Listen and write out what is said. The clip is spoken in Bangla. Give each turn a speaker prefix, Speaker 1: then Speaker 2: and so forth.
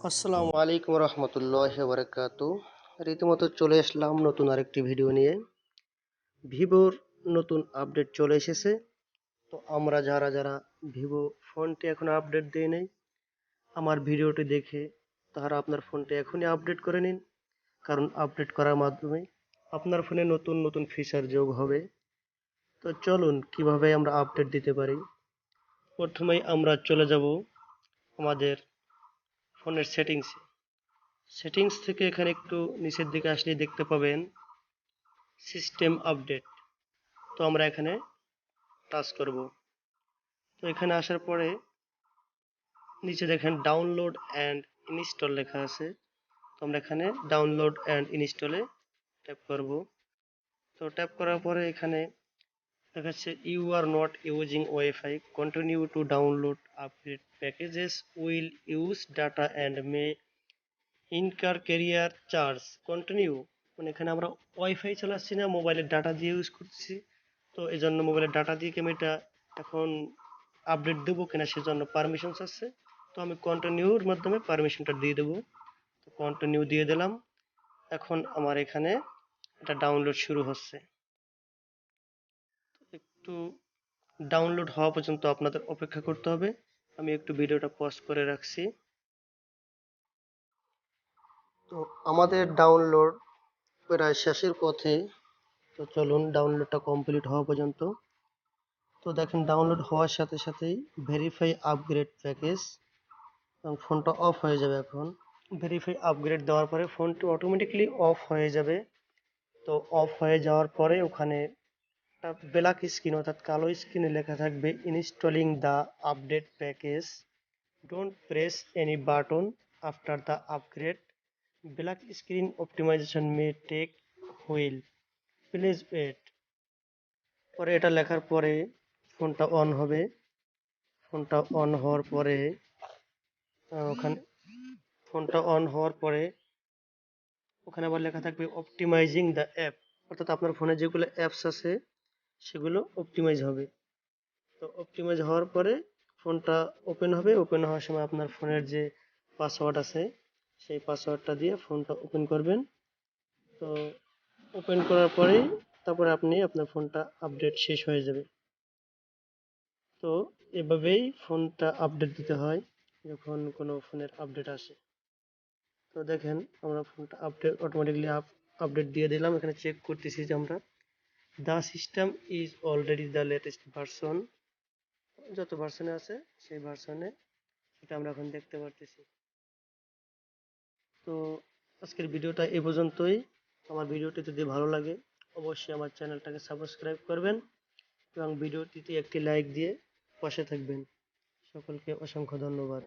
Speaker 1: আসসালামু আলাইকুম রহমতুল্লাহি বারাকাতু। রীতিমতো চলে আসলাম নতুন আরেকটি ভিডিও নিয়ে। ভিভোর নতুন আপডেট চলে এসেছে। তো আমরা যারা যারা ভিভো ফোনটি এখনো আপডেট দেয় নাই, আমার ভিডিওটি দেখে তারা আপনার ফোনটি এখনই আপডেট করে নিন। কারণ আপডেট করার মাধ্যমে আপনার ফোনে নতুন নতুন ফিচার যোগ হবে। তো চলুন কিভাবে আমরা আপডেট দিতে পারি। প্রথমেই আমরা চলে যাব আমাদের ফোনের সেটিংসে। সেটিংস থেকে এখানে একটু নিচের দিকে আসলে দেখতে পাবেন সিস্টেম আপডেট। তো আমরা এখানে টাচ করব। তো এখানে আসার পরে নিচে দেখেন ডাউনলোড অ্যান্ড ইনস্টল লেখা আছে। তো আমরা এখানে ডাউনলোড অ্যান্ড ইনস্টলে ট্যাপ করব। তো ট্যাপ করার পরে এখানে দেখাচ্ছে you are not using WiFi, continue to download update packages will use data and may incur carrier charge continue. মানে এখানে আমরা ওয়াইফাই চালাচ্ছি না, মোবাইলের ডাটা দিয়ে ইউজ করছি। তো এই জন্য মোবাইলের ডাটা দিয়ে কি আমি এটা এখন আপডেট দেবো কিনা সেজন্য পারমিশন চাচ্ছে। তো আমি কন্টিনিউর মাধ্যমে পারমিশনটা দিয়ে দেবো। তো কন্টিনিউ দিয়ে দিলাম। এখন আমার এখানে এটা ডাউনলোড শুরু হচ্ছে। একটু ডাউনলোড হওয়া পর্যন্ত আপনাদের অপেক্ষা করতে হবে। আমি একটু ভিডিওটা পজ করে রাখছি। তো আমাদের ডাউনলোড প্রায় শেষের পথে। তো চলুন ডাউনলোডটা কমপ্লিট হওয়া পর্যন্ত। তো দেখেন ডাউনলোড হওয়ার সাথে সাথেই ভেরিফাই আপগ্রেড প্যাকেজ এবং ফোনটা অফ হয়ে যাবে। এখন ভেরিফাই আপগ্রেড দেওয়ার পরে ফোনটি অটোমেটিকলি অফ হয়ে যাবে। তো অফ হয়ে যাওয়ার পরে ওখানে একটা ব্ল্যাক স্ক্রিন অর্থাৎ কালো স্ক্রিনে লেখা থাকবে installing the update package, don't press any button after the upgrade, black screen optimization may take while, please wait. পরে এটা লেখার পরে ফোনটা অন হবে। ফোনটা অন হওয়ার পরে ওখানে ফোনটা অন হওয়ার পরে ওখানে আবার লেখা থাকবে অপটিমাইজিং দ্য অ্যাপ, অর্থাৎ আপনার ফোনে যেগুলো অ্যাপস আছে সেগুলো অপটিমাইজ হবে। তো অপটিমাইজ হওয়ার পরে ফোনটা ওপেন হবে। ওপেন হওয়ার সময় আপনার ফোনের যে পাসওয়ার্ড আছে সেই পাসওয়ার্ডটা দিয়ে ফোনটা ওপেন করবেন। তো ওপেন করার পরেই তারপরে আপনি আপনার ফোনটা আপডেট শেষ হয়ে যাবে। তো এভাবেই ফোনটা আপডেট দিতে হয় যখন কোনো ফোনের আপডেট আসে। তো দেখেন আমরা ফোনটা আপডেট অটোমেটিকলি আপডেট দিয়ে দিলাম। এখানে চেক করতেছি যে আমরা the system is already the latest version, যত ভার্সনে আছে সেই ভার্সনে সেটা আমরা এখন দেখতে পারতেছি। তো আজকের ভিডিওটা এ পর্যন্তই। আমার ভিডিওটি যদি ভালো লাগে অবশ্যই আমার চ্যানেলটাকে সাবস্ক্রাইব করবেন এবং ভিডিওটিতে একটি লাইক দিয়ে পাশে থাকবেন। সকলকে অসংখ্য ধন্যবাদ।